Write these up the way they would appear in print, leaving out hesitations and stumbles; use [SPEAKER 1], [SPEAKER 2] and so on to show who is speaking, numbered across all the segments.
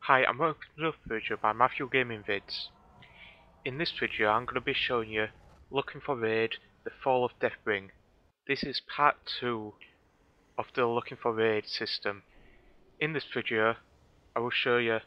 [SPEAKER 1] Hi, I'm welcome to another video by Matthew Gaming Vids. In this video I'm going to be showing you Looking for Raid, The Fall of Deathwing. This is part 2 of the Looking for Raid system. In this video I will show you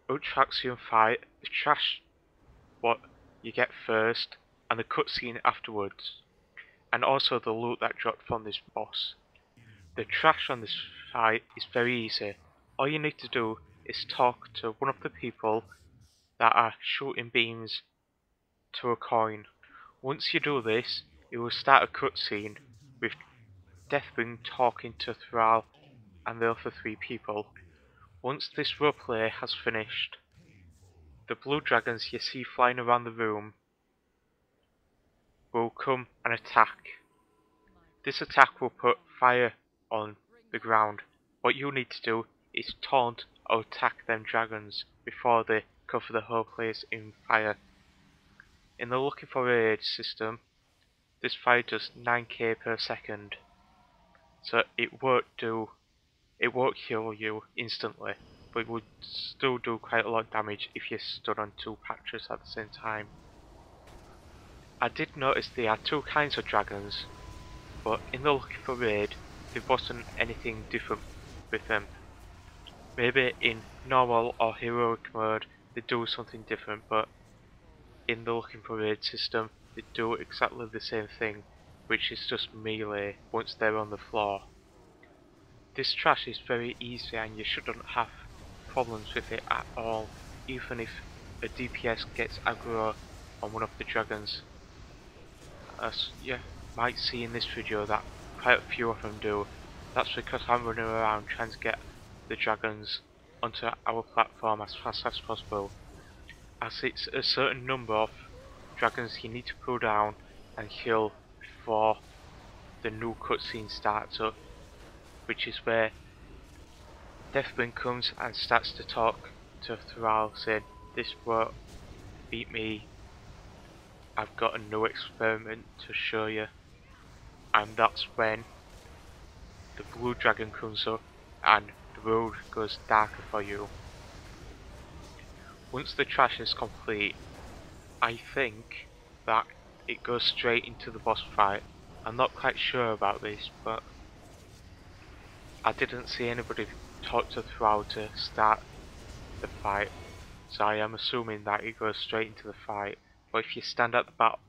[SPEAKER 1] Ultraxion fight, the trash what you get first, and the cutscene afterwards, and also the loot that dropped from this boss. The trash on this fight is very easy. All you need to do is talk to one of the people that are shooting beams to a coin. Once you do this, it will start a cutscene with Deathwing talking to Thrall and the other 3 people. Once this roleplay has finished, the blue dragons you see flying around the room will come and attack. This attack will put fire on the ground. What you need to do is taunt or attack them dragons before they cover the whole place in fire. In the Looking for Raid system, this fire does 9k per second, so it won't kill you instantly, but it would still do quite a lot of damage if you stood on 2 patches at the same time. I did notice there are 2 kinds of dragons, but in the Looking for Raid there wasn't anything different with them. Maybe in normal or heroic mode they do something different, but in the Looking for Raid system they do exactly the same thing, which is just melee once they're on the floor. This trash is very easy and you shouldn't have problems with it at all, even if a DPS gets aggro on one of the dragons. As you might see in this video that quite a few of them do. That's because I'm running around trying to get the dragons onto our platform as fast as possible, as it's a certain number of dragons you need to pull down and kill before the new cutscene starts up, which is where Deathwing comes and starts to talk to Thrall saying, "This won't beat me, I've got a new experiment to show you." And that's when the blue dragon comes up and the road goes darker for you. Once the trash is complete, I think that it goes straight into the boss fight. I'm not quite sure about this, but I didn't see anybody talk to Thrall to start the fight, so I am assuming that it goes straight into the fight. But if you stand at the back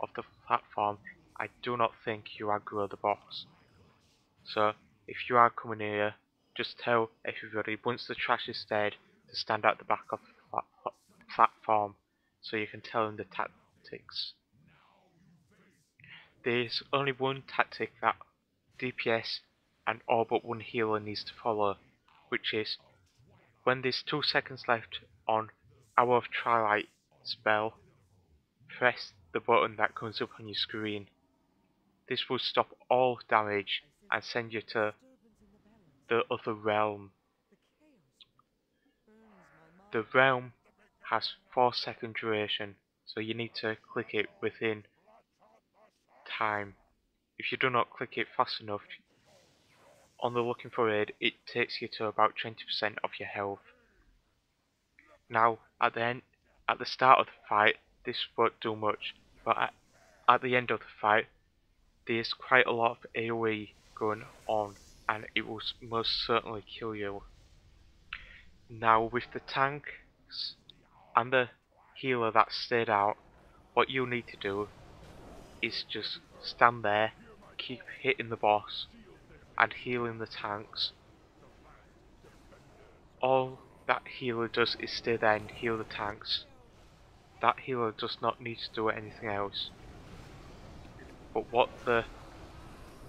[SPEAKER 1] of the platform, I do not think you aggro the boss. So if you are coming here, just tell everybody once the trash is dead to stand at the back of the platform so you can tell them the tactics. There's only one tactic that DPS and all but one healer needs to follow, which is when there's 2 seconds left on Hour of Twilight spell, press the button that comes up on your screen. This will stop all damage and send you to the other realm. The realm has 4-second duration, so you need to click it within time. If you do not click it fast enough, on the Looking for Raid it takes you to about 20% of your health. Now at the start of the fight this won't do much, but at the end of the fight there's quite a lot of AoE going on and it will most certainly kill you. Now with the tanks and the healer that stayed out, what you need to do is just stand there, keep hitting the boss and healing the tanks. All that healer does is stay there and heal the tanks. That healer does not need to do anything else. But what the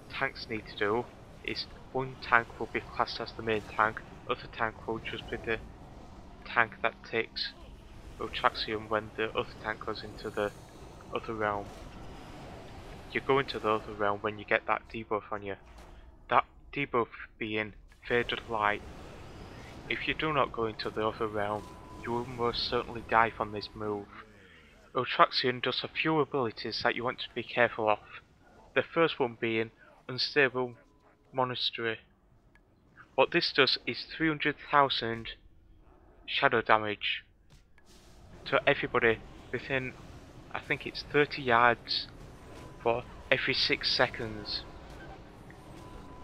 [SPEAKER 1] tanks need to do is one tank will be classed as the main tank, other tank will just be the tank that takes Ultraxion when the other tank goes into the other realm. You go into the other realm when you get that debuff on you. That debuff being Faded Light. If you do not go into the other realm, you will most certainly die from this move. Ultraxion does a few abilities that you want to be careful of. The first one being Unstable Monastery. What this does is 300,000 shadow damage to everybody within, I think it's 30 yards for every 6 seconds.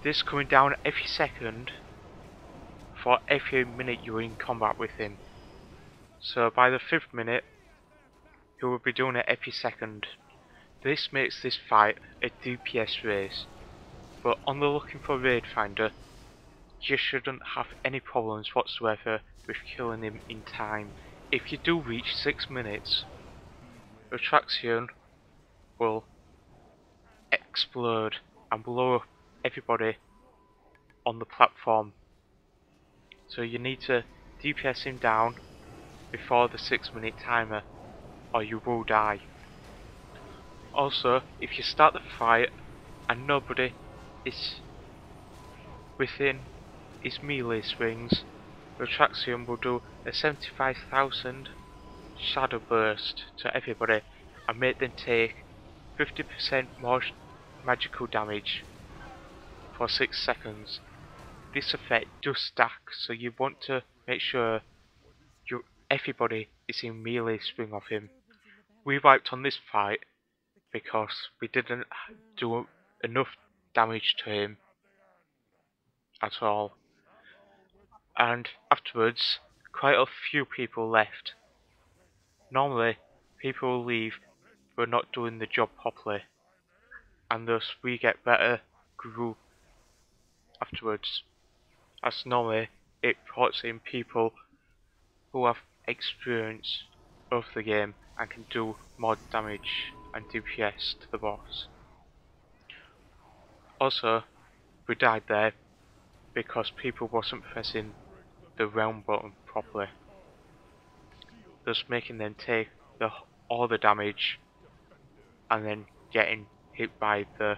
[SPEAKER 1] This coming down every second for every minute you're in combat with him. So by the 5th minute, he will be doing it every second. This makes this fight a DPS race, but on the looking for raid finder, you shouldn't have any problems whatsoever with killing him in time. If you do reach 6 minutes, Ultraxion will explode and blow up everybody on the platform. So you need to DPS him down before the 6-minute timer, or you will die. Also, if you start the fight and nobody is within his melee swings, Ultraxion will do a 75,000 shadow burst to everybody and make them take 50% more magical damage for 6 seconds. This effect does stack, so you want to make sure everybody is in melee swing of him. We wiped on this fight because we didn't do enough damage to him at all. And afterwards, quite a few people left. Normally, people will leave for not doing the job properly, and thus we get better group afterwards, as normally it puts in people who have experience of the game and can do more damage and DPS to the boss. Also, we died there because people wasn't pressing the realm button properly, thus making them take all the damage and then getting hit by the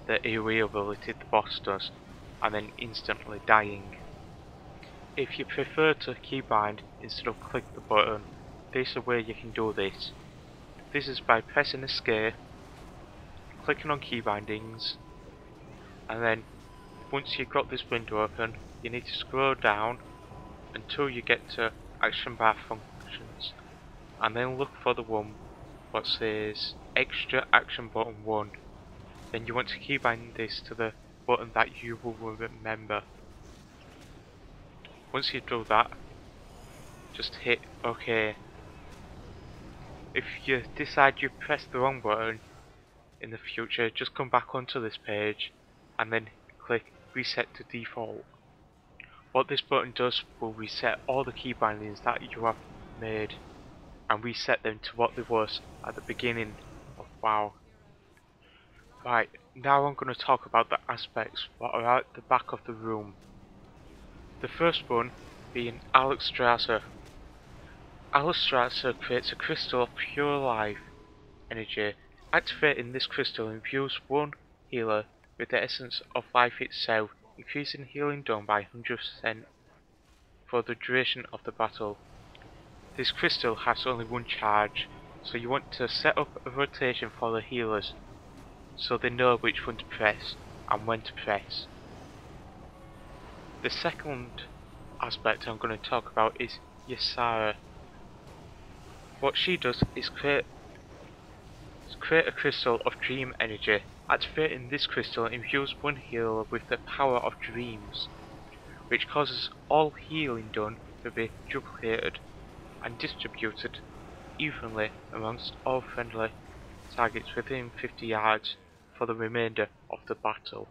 [SPEAKER 1] AoE ability the boss does, and then instantly dying. If you prefer to keybind instead of click the button, there's a way you can do this. This is by pressing escape, clicking on key bindings, and then once you've got this window open, you need to scroll down until you get to action bar functions, and then look for the one what says extra action button 1. Then you want to keybind this to the button that you will remember. Once you do that, just hit OK. If you decide you pressed the wrong button in the future, just come back onto this page and then click reset to default. What this button does will reset all the key bindings that you have made and reset them to what they was at the beginning of WoW. Right, now I'm going to talk about the aspects that are at the back of the room. The first one being Ultraxion. Ultraxion creates a crystal of pure life energy. Activating this crystal imbues one healer with the essence of life itself, increasing healing done by 100% for the duration of the battle. This crystal has only one charge, so you want to set up a rotation for the healers so they know which one to press and when to press. The second aspect I'm going to talk about is Ysara. What she does is create a crystal of dream energy. Activating this crystal imbues one healer with the power of dreams, which causes all healing done to be duplicated and distributed evenly amongst all friendly targets within 50 yards for the remainder of the battle.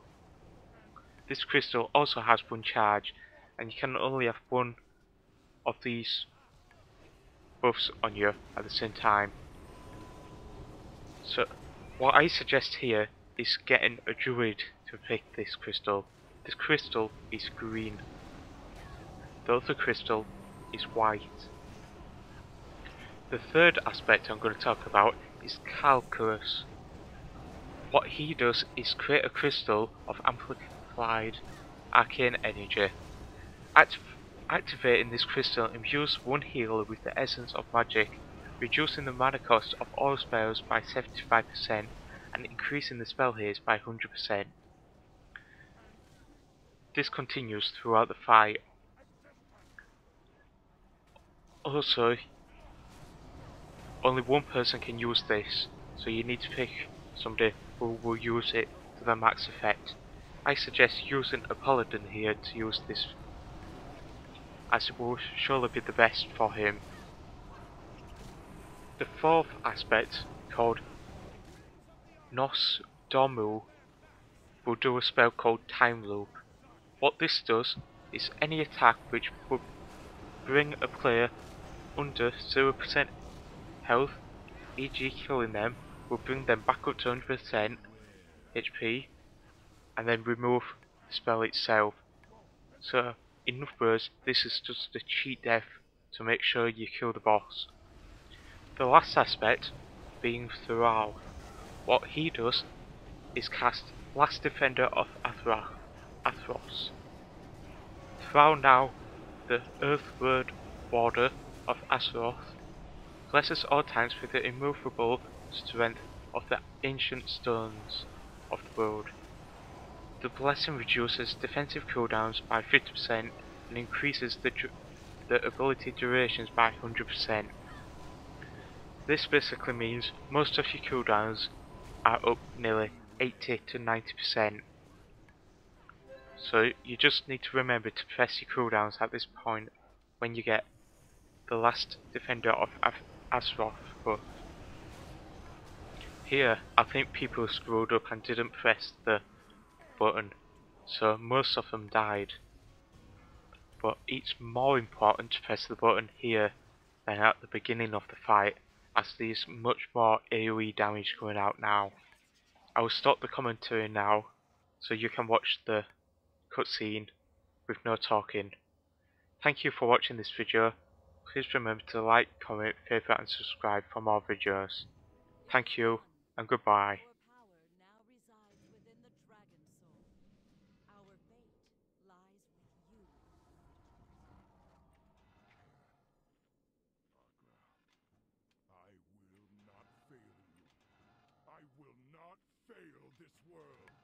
[SPEAKER 1] This crystal also has one charge, and you can only have one of these buffs on you at the same time. So what I suggest here is getting a druid to pick this crystal. This crystal is green. The other crystal is white. The third aspect I'm going to talk about is Calculus. What he does is create a crystal of amplified arcane energy. Activating this crystal imbues one healer with the essence of magic, reducing the mana cost of all spells by 75% and increasing the spell haste by 100%. This continues throughout the fight. Also, only one person can use this, so you need to pick somebody who will use it to the max effect. I suggest using a paladin here to use this, as it will surely be the best for him. The fourth aspect, called Nos Domu, will do a spell called Time Loop. What this does is any attack which would bring a player under 0% health, e.g. killing them, will bring them back up to 100% HP, and then remove the spell itself. So, in other words, this is just a cheat death to make sure you kill the boss. The last aspect being Thrall. What he does is cast Last Defender of Athros. Thrall, now the Earthward Warder of Azeroth, blesses all times with the immovable strength of the ancient stones of the world. The blessing reduces defensive cooldowns by 50% and increases the ability durations by 100%. This basically means most of your cooldowns are up nearly 80 to 90%. So you just need to remember to press your cooldowns at this point when you get the Last Defender of Azeroth buff. Here, I think people screwed up and didn't press the button, so most of them died. But it's more important to press the button here than at the beginning of the fight, as there's much more AoE damage going out now. I will stop the commentary now, so you can watch the cutscene with no talking. Thank you for watching this video. Please remember to like, comment, favourite and subscribe for more videos. Thank you, and goodbye.
[SPEAKER 2] Our power now resides within the dragon soul. Our fate lies with you.
[SPEAKER 3] I will not fail you. I will not fail this world.